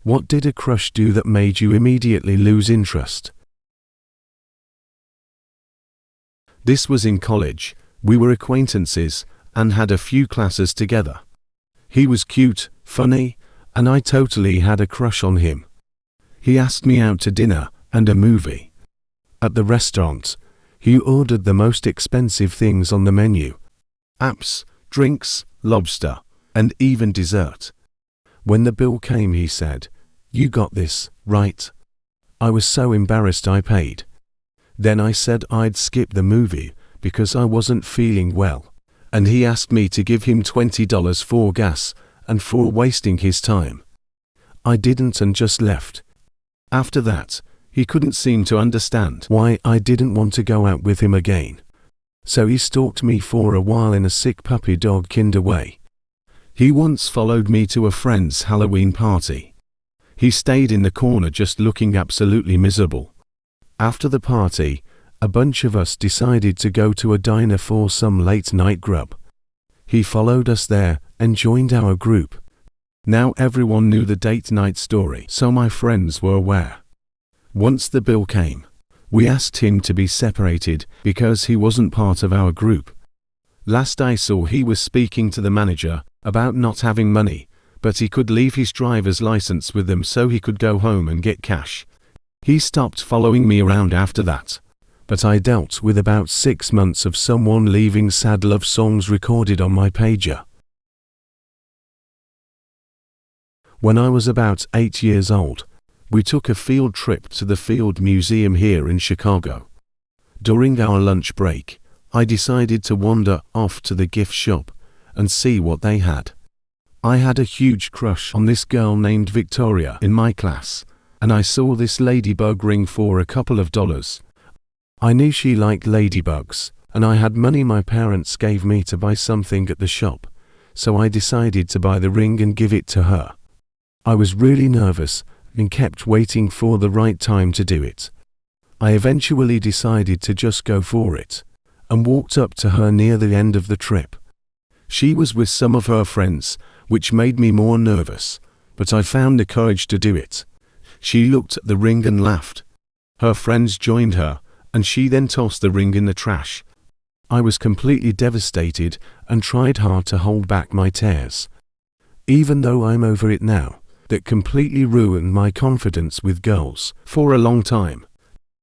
What did a crush do that made you immediately lose interest? This was in college. We were acquaintances and had a few classes together. He was cute, funny, and I totally had a crush on him. He asked me out to dinner and a movie. At the restaurant, he ordered the most expensive things on the menu: apps, drinks, lobster, and even dessert. When the bill came, he said, "You got this, right?" I was so embarrassed I paid. Then I said I'd skip the movie because I wasn't feeling well, and he asked me to give him $20 for gas and for wasting his time. I didn't and just left. After that, he couldn't seem to understand why I didn't want to go out with him again. So he stalked me for a while in a sick puppy dog kinder way. He once followed me to a friend's Halloween party. He stayed in the corner just looking absolutely miserable. After the party, a bunch of us decided to go to a diner for some late-night grub. He followed us there and joined our group. Now everyone knew the date night story, so my friends were aware. Once the bill came, we asked him to be separated because he wasn't part of our group. Last I saw, he was speaking to the manager about not having money, but he could leave his driver's license with them so he could go home and get cash. He stopped following me around after that, but I dealt with about 6 months of someone leaving sad love songs recorded on my pager. When I was about 8 years old, we took a field trip to the Field Museum here in Chicago. During our lunch break, I decided to wander off to the gift shop and see what they had. I had a huge crush on this girl named Victoria in my class, and I saw this ladybug ring for a couple of dollars. I knew she liked ladybugs, and I had money my parents gave me to buy something at the shop, so I decided to buy the ring and give it to her. I was really nervous and kept waiting for the right time to do it. I eventually decided to just go for it, and walked up to her near the end of the trip. She was with some of her friends, which made me more nervous, but I found the courage to do it. She looked at the ring and laughed. Her friends joined her, and she then tossed the ring in the trash. I was completely devastated and tried hard to hold back my tears. Even though I'm over it now, that completely ruined my confidence with girls for a long time.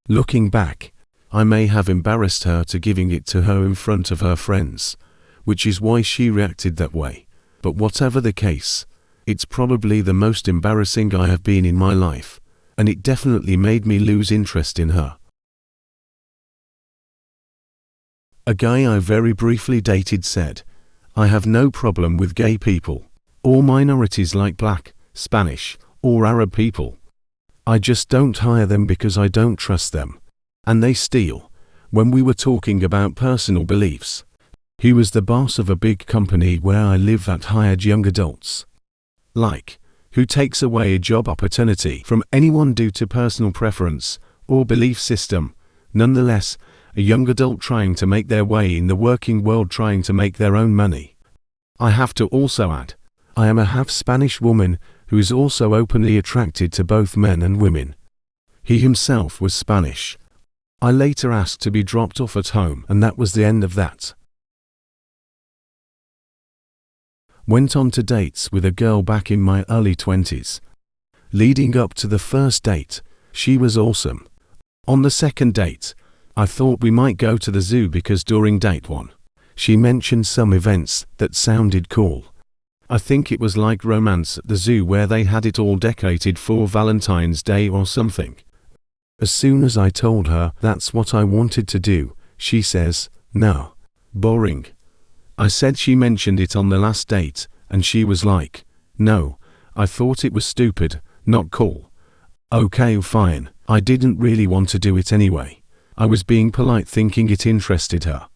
Looking back, I may have embarrassed her to giving it to her in front of her friends, which is why she reacted that way. But whatever the case, it's probably the most embarrassing I have been in my life, and it definitely made me lose interest in her. A guy I very briefly dated said, "I have no problem with gay people, or minorities like black, Spanish, or Arab people. I just don't hire them because I don't trust them, and they steal." When we were talking about personal beliefs, he was the boss of a big company where I live that hired young adults. Like, who takes away a job opportunity from anyone due to personal preference or belief system. Nonetheless, a young adult trying to make their way in the working world, trying to make their own money. I have to also add, I am a half Spanish woman who is also openly attracted to both men and women. He himself was Spanish. I later asked to be dropped off at home, and that was the end of that. Went on to dates with a girl back in my early 20s. Leading up to the first date, she was awesome. On the second date, I thought we might go to the zoo because during date 1, she mentioned some events that sounded cool. I think it was like Romance at the Zoo where they had it all decorated for Valentine's Day or something. As soon as I told her that's what I wanted to do, she says, "No. Boring." I said she mentioned it on the last date, and she was like, "No, I thought it was stupid, not cool." Okay, fine, I didn't really want to do it anyway. I was being polite thinking it interested her.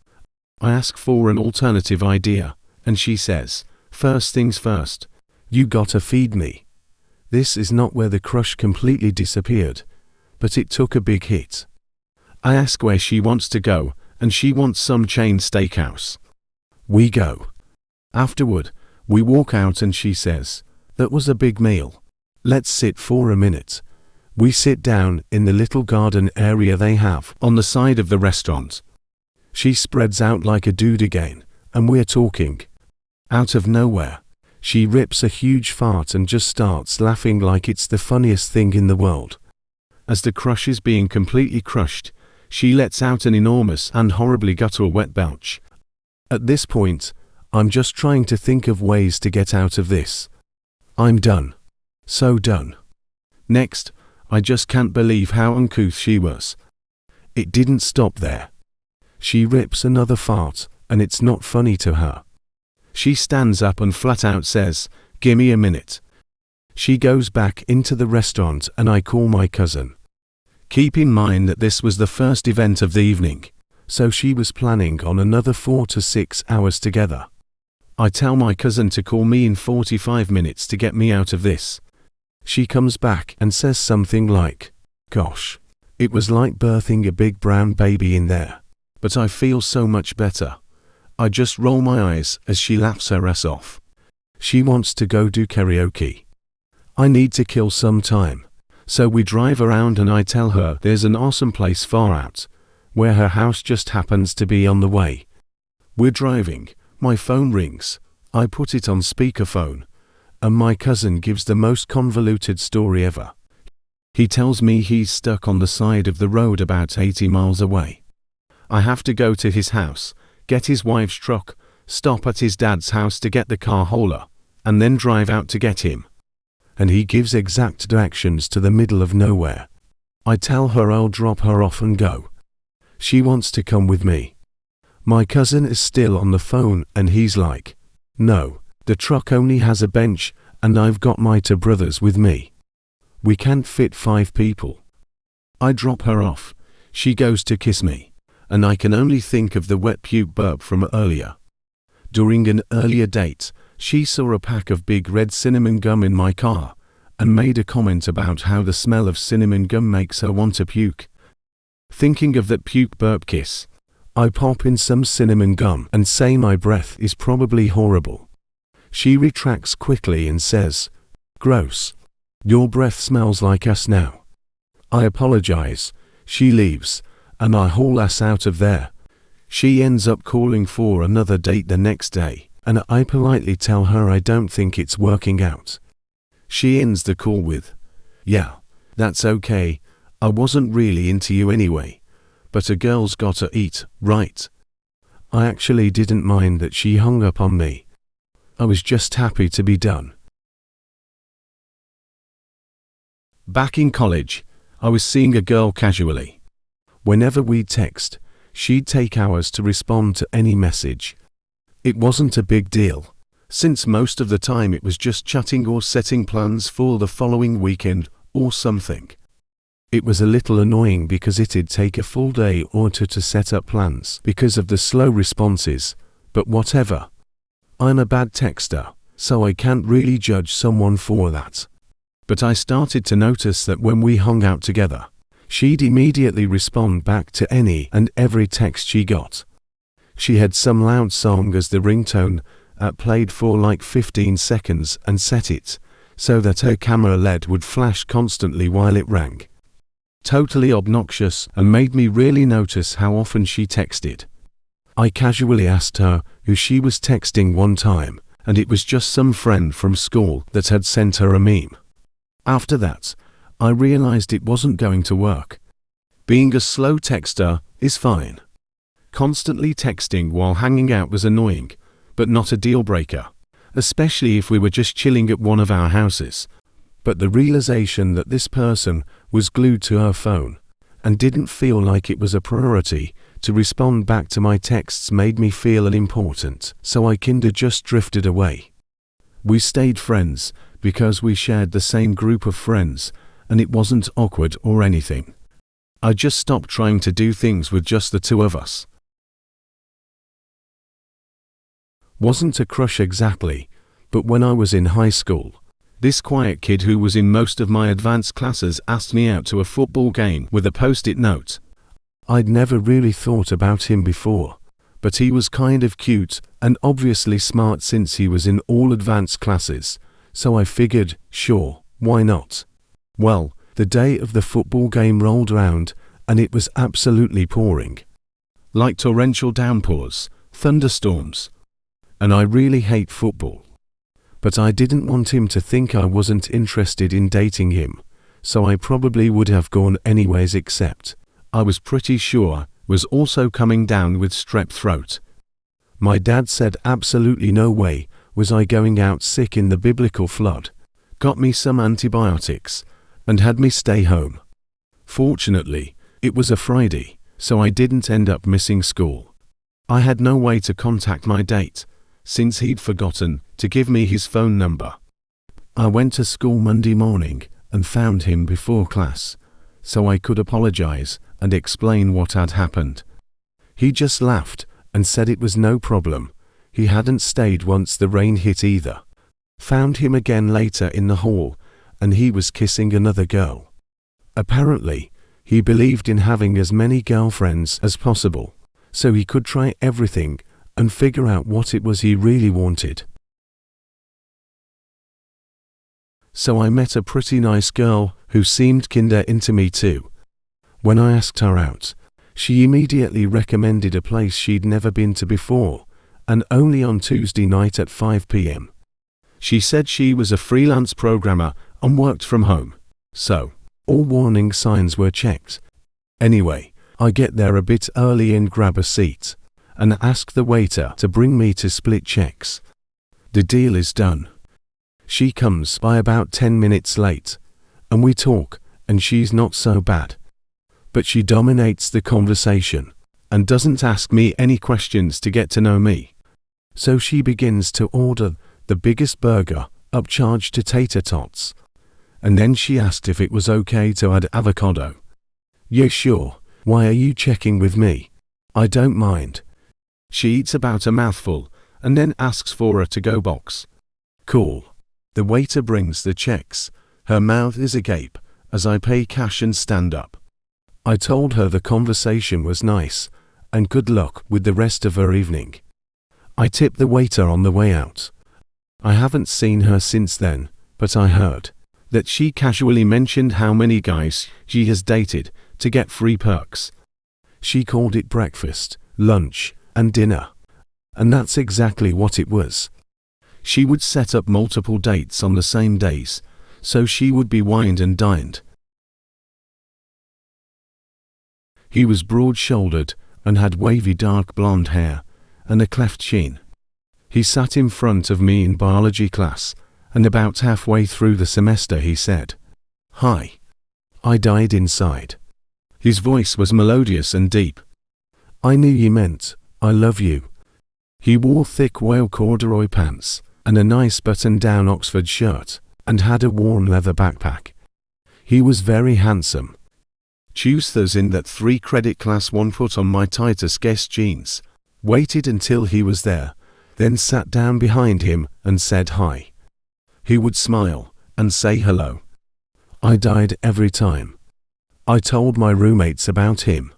I asked for an alternative idea, and she says, "First things first, you gotta feed me." This is not where the crush completely disappeared, but it took a big hit. I ask where she wants to go, and she wants some chain steakhouse. We go. Afterward, we walk out and she says, "That was a big meal." Let's sit for a minute. We sit down in the little garden area they have on the side of the restaurant. She spreads out like a dude again, and we're talking. Out of nowhere, she rips a huge fart and just starts laughing like it's the funniest thing in the world. As the crush is being completely crushed, she lets out an enormous and horribly guttural wet belch. At this point, I'm just trying to think of ways to get out of this. I'm done. So done. Next, I just can't believe how uncouth she was. It didn't stop there. She rips another fart, and it's not funny to her. She stands up and flat out says, "Gimme a minute." She goes back into the restaurant and I call my cousin. Keep in mind that this was the first event of the evening, so she was planning on another 4 to 6 hours together. I tell my cousin to call me in 45 minutes to get me out of this. She comes back and says something like, "Gosh, it was like birthing a big brown baby in there, but I feel so much better." I just roll my eyes as she laughs her ass off. She wants to go do karaoke. I need to kill some time, so we drive around and I tell her there's an awesome place far out, where her house just happens to be on the way. We're driving, my phone rings, I put it on speakerphone, and my cousin gives the most convoluted story ever. He tells me he's stuck on the side of the road about 80 miles away. I have to go to his house, get his wife's truck, stop at his dad's house to get the car hauler, and then drive out to get him. And he gives exact directions to the middle of nowhere. I tell her I'll drop her off and go. She wants to come with me. My cousin is still on the phone and he's like, "No, the truck only has a bench and I've got my 2 brothers with me. We can't fit 5 people." I drop her off. She goes to kiss me, and I can only think of the wet puke burp from earlier. During an earlier date, she saw a pack of big red cinnamon gum in my car, and made a comment about how the smell of cinnamon gum makes her want to puke. Thinking of that puke burp kiss, I pop in some cinnamon gum and say my breath is probably horrible. She retracts quickly and says, "Gross. Your breath smells like us now." I apologize. She leaves, and I haul ass out of there. She ends up calling for another date the next day, and I politely tell her I don't think it's working out. She ends the call with, "Yeah, that's okay, I wasn't really into you anyway, but a girl's gotta eat, right?" I actually didn't mind that she hung up on me. I was just happy to be done. Back in college, I was seeing a girl casually. Whenever we'd text, she'd take hours to respond to any message. It wasn't a big deal, since most of the time it was just chatting or setting plans for the following weekend or something. It was a little annoying because it'd take a full day or 2 to set up plans because of the slow responses, but whatever. I'm a bad texter, so I can't really judge someone for that. But I started to notice that when we hung out together, she'd immediately respond back to any and every text she got. She had some loud song as the ringtone, played for like 15 seconds and set it so that her camera LED would flash constantly while it rang. Totally obnoxious and made me really notice how often she texted. I casually asked her who she was texting one time, and it was just some friend from school that had sent her a meme. After that, I realized it wasn't going to work. Being a slow texter is fine. Constantly texting while hanging out was annoying, but not a deal breaker, especially if we were just chilling at one of our houses. But the realization that this person was glued to her phone and didn't feel like it was a priority to respond back to my texts made me feel unimportant, so I kinda just drifted away. We stayed friends because we shared the same group of friends, and it wasn't awkward or anything. I just stopped trying to do things with just the 2 of us. Wasn't a crush exactly, but when I was in high school, this quiet kid who was in most of my advanced classes asked me out to a football game with a post-it note. I'd never really thought about him before, but he was kind of cute and obviously smart since he was in all advanced classes, so I figured, sure, Why not? Well, the day of the football game rolled round, and it was absolutely pouring. Like torrential downpours, thunderstorms. And I really hate football. But I didn't want him to think I wasn't interested in dating him, so I probably would have gone anyways, except I was pretty sure was also coming down with strep throat. My dad said absolutely no way was I going out sick in the biblical flood, got me some antibiotics, and had me stay home. Fortunately, it was a Friday, so I didn't end up missing school. I had no way to contact my date, since he'd forgotten to give me his phone number. I went to school Monday morning and found him before class, so I could apologize and explain what had happened. He just laughed and said it was no problem. He hadn't stayed once the rain hit either. Found him again later in the hall, and he was kissing another girl. Apparently, he believed in having as many girlfriends as possible, so he could try everything and figure out what it was he really wanted. So I met a pretty nice girl who seemed kinda into me too. When I asked her out, she immediately recommended a place she'd never been to before, and only on Tuesday night at 5 p.m. She said she was a freelance programmer and worked from home, so all warning signs were checked. Anyway, I get there a bit early and grab a seat, and ask the waiter to bring me to split checks. The deal is done. She comes by about 10 minutes late, and we talk, and she's not so bad. But she dominates the conversation, and doesn't ask me any questions to get to know me. So she begins to order the biggest burger, upcharged to tater tots. And then she asked if it was okay to add avocado. Yeah, sure. Why are you checking with me? I don't mind. She eats about a mouthful, and then asks for a to-go box. Cool. The waiter brings the checks. Her mouth is agape, as I pay cash and stand up. I told her the conversation was nice, and good luck with the rest of her evening. I tipped the waiter on the way out. I haven't seen her since then, but I heard that she casually mentioned how many guys she has dated to get free perks. She called it breakfast, lunch, and dinner. And that's exactly what it was. She would set up multiple dates on the same days, so she would be wined and dined. He was broad-shouldered and had wavy dark blonde hair and a cleft chin. He sat in front of me in biology class, and about halfway through the semester he said, "Hi." I died inside. His voice was melodious and deep. I knew he meant, "I love you." He wore thick whale corduroy pants and a nice button-down Oxford shirt, and had a worn leather backpack. He was very handsome. Choose those in that 3-credit class 1 put on my tightest guess jeans, waited until he was there, then sat down behind him and said hi. He would smile and say hello. I died every time. I told my roommates about him.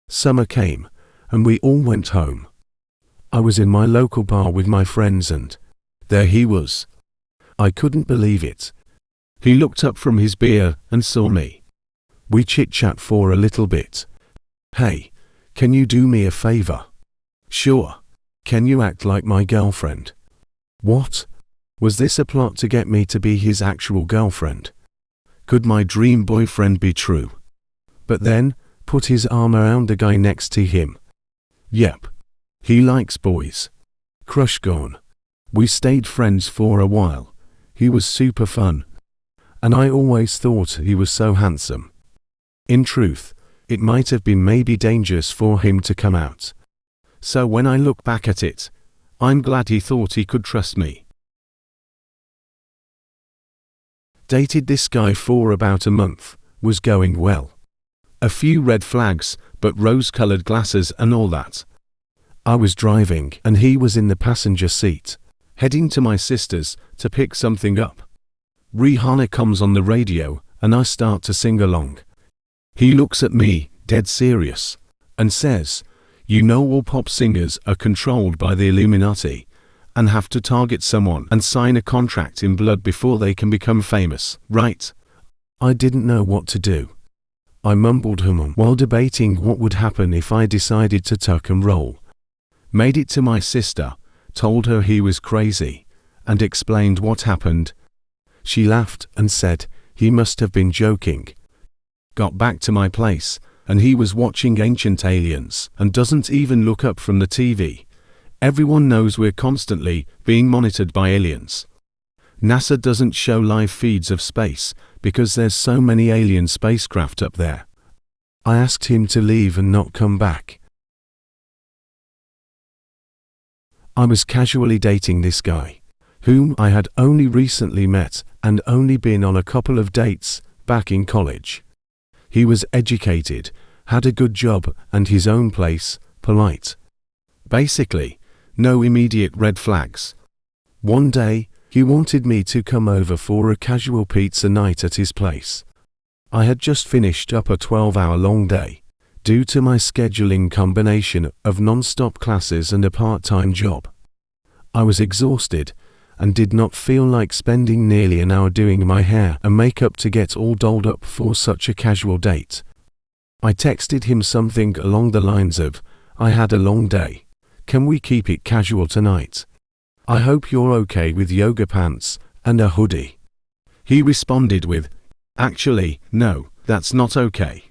Summer came, and we all went home. I was in my local bar with my friends, and there he was. I couldn't believe it. He looked up from his beer and saw me. We chit-chat for a little bit. "Hey, can you do me a favor?" "Sure. Can you act like my girlfriend?" What? Was this a plot to get me to be his actual girlfriend? Could my dream boyfriend be true? But then, put his arm around the guy next to him. Yep. He likes boys. Crush gone. We stayed friends for a while. He was super fun. And I always thought he was so handsome. In truth, it might have been maybe dangerous for him to come out. So when I look back at it, I'm glad he thought he could trust me. Dated this guy for about a month, was going well. A few red flags, but rose-colored glasses and all that. I was driving and he was in the passenger seat, heading to my sister's to pick something up. Rihanna comes on the radio and I start to sing along. He looks at me, dead serious, and says, "You know all pop singers are controlled by the Illuminati, and have to target someone and sign a contract in blood before they can become famous, right? I didn't know what to do. I mumbled while debating what would happen if I decided to tuck and roll. Made it to my sister, told her he was crazy, and explained what happened. She laughed and said he must have been joking. Got back to my place, and he was watching Ancient Aliens and doesn't even look up from the TV. Everyone knows we're constantly being monitored by aliens. NASA doesn't show live feeds of space because there's so many alien spacecraft up there. I asked him to leave and not come back. I was casually dating this guy, whom I had only recently met and only been on a couple of dates back in college. He was educated, had a good job and his own place, polite. Basically, no immediate red flags. One day, he wanted me to come over for a casual pizza night at his place. I had just finished up a 12-hour-long day, due to my scheduling combination of non-stop classes and a part-time job. I was exhausted, and did not feel like spending nearly an hour doing my hair and makeup to get all dolled up for such a casual date. I texted him something along the lines of, "I had a long day. Can we keep it casual tonight? I hope you're okay with yoga pants and a hoodie." He responded with, "Actually, no, that's not okay.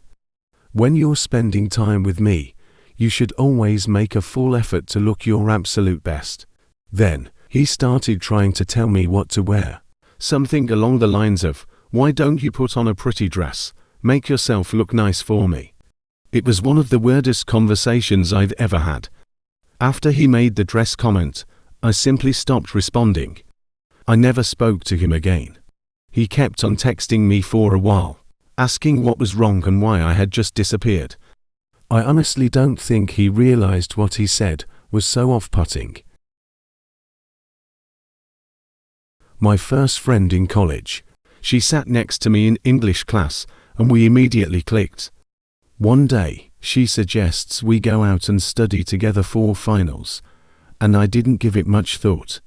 When you're spending time with me, you should always make a full effort to look your absolute best." Then, he started trying to tell me what to wear. Something along the lines of, "Why don't you put on a pretty dress? Make yourself look nice for me." It was one of the weirdest conversations I've ever had. After he made the dress comment, I simply stopped responding. I never spoke to him again. He kept on texting me for a while, asking what was wrong and why I had just disappeared. I honestly don't think he realized what he said was so off-putting. My first friend in college. She sat next to me in English class, and we immediately clicked. One day, she suggests we go out and study together for finals, and I didn't give it much thought.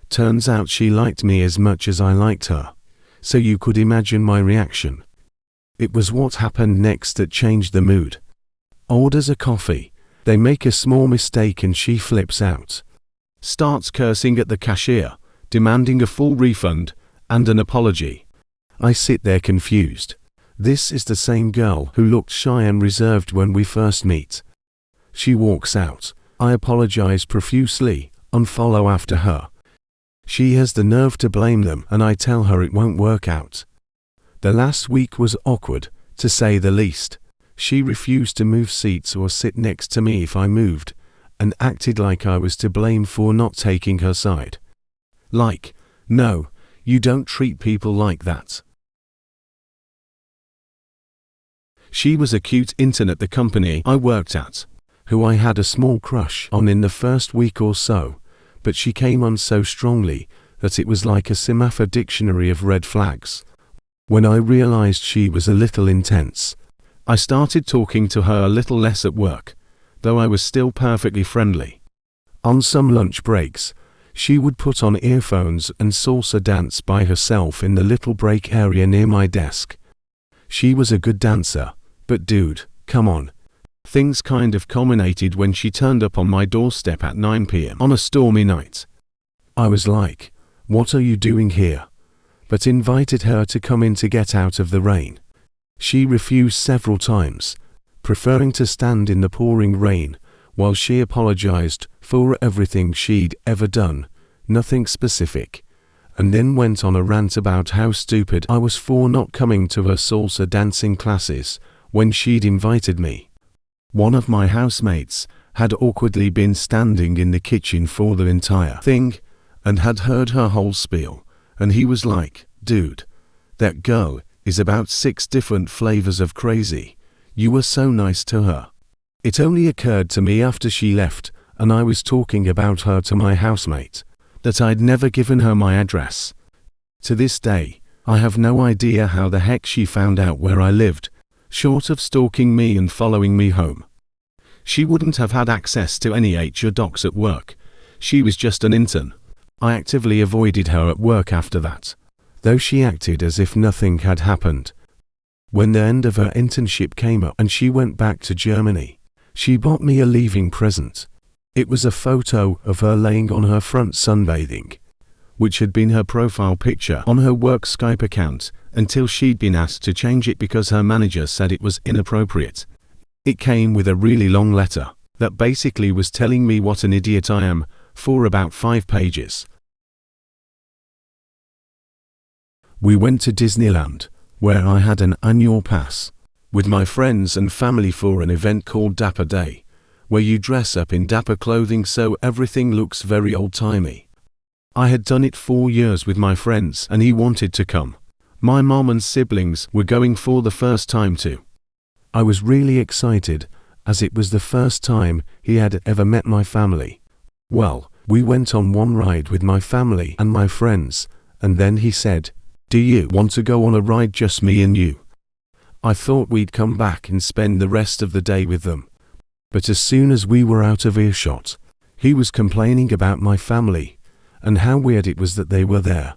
Turns out she liked me as much as I liked her, so you could imagine my reaction. It was what happened next that changed the mood. Orders a coffee, they make a small mistake and she flips out. Starts cursing at the cashier, demanding a full refund and an apology. I sit there confused. This is the same girl who looked shy and reserved when we first meet. She walks out. I apologize profusely, unfollow after her. She has the nerve to blame them and I tell her it won't work out. The last week was awkward, to say the least. She refused to move seats or sit next to me if I moved, and acted like I was to blame for not taking her side. Like, no, you don't treat people like that. She was a cute intern at the company I worked at, who I had a small crush on in the first week or so, but she came on so strongly that it was like a semaphore dictionary of red flags. When I realized she was a little intense, I started talking to her a little less at work, though I was still perfectly friendly. On some lunch breaks, she would put on earphones and salsa dance by herself in the little break area near my desk. She was a good dancer, but dude, come on. Things kind of culminated when she turned up on my doorstep at 9 p.m. on a stormy night. I was like, what are you doing here? But invited her to come in to get out of the rain. She refused several times, preferring to stand in the pouring rain, while she apologized for everything she'd ever done, nothing specific, and then went on a rant about how stupid I was for not coming to her salsa dancing classes when she'd invited me. One of my housemates had awkwardly been standing in the kitchen for the entire thing, and had heard her whole spiel, and he was like, dude, that girl is about 6 different flavors of crazy. You were so nice to her. It only occurred to me after she left, and I was talking about her to my housemate, that I'd never given her my address. To this day, I have no idea how the heck she found out where I lived, short of stalking me and following me home. She wouldn't have had access to any HR docs at work. She was just an intern. I actively avoided her at work after that, though she acted as if nothing had happened. When the end of her internship came up and she went back to Germany, she bought me a leaving present. It was a photo of her laying on her front sunbathing, which had been her profile picture on her work Skype account until she'd been asked to change it because her manager said it was inappropriate. It came with a really long letter that basically was telling me what an idiot I am for about 5 pages. We went to Disneyland, where I had an annual pass, with my friends and family for an event called Dapper Day, where you dress up in dapper clothing so everything looks very old-timey. I had done it 4 years with my friends and he wanted to come. My mom and siblings were going for the first time too. I was really excited, as it was the first time he had ever met my family. Well, we went on one ride with my family and my friends, and then he said, "Do you want to go on a ride just me and you?" I thought we'd come back and spend the rest of the day with them. But as soon as we were out of earshot, he was complaining about my family and how weird it was that they were there,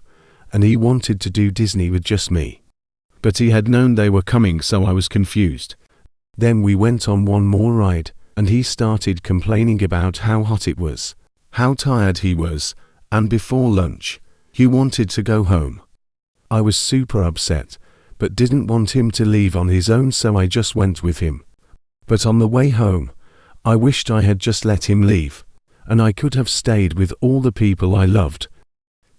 and he wanted to do Disney with just me. But he had known they were coming, so I was confused. Then we went on one more ride, and he started complaining about how hot it was, how tired he was, and before lunch, he wanted to go home. I was super upset, but didn't want him to leave on his own, so I just went with him. But on the way home, I wished I had just let him leave, and I could have stayed with all the people I loved.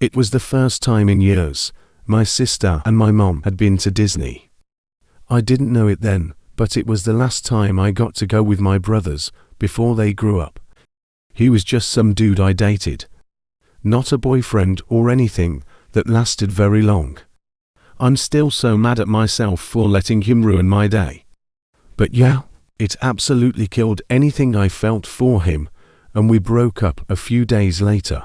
It was the first time in years my sister and my mom had been to Disney. I didn't know it then, but it was the last time I got to go with my brothers before they grew up. He was just some dude I dated, not a boyfriend or anything that lasted very long. I'm still so mad at myself for letting him ruin my day. But yeah, it absolutely killed anything I felt for him, and we broke up a few days later.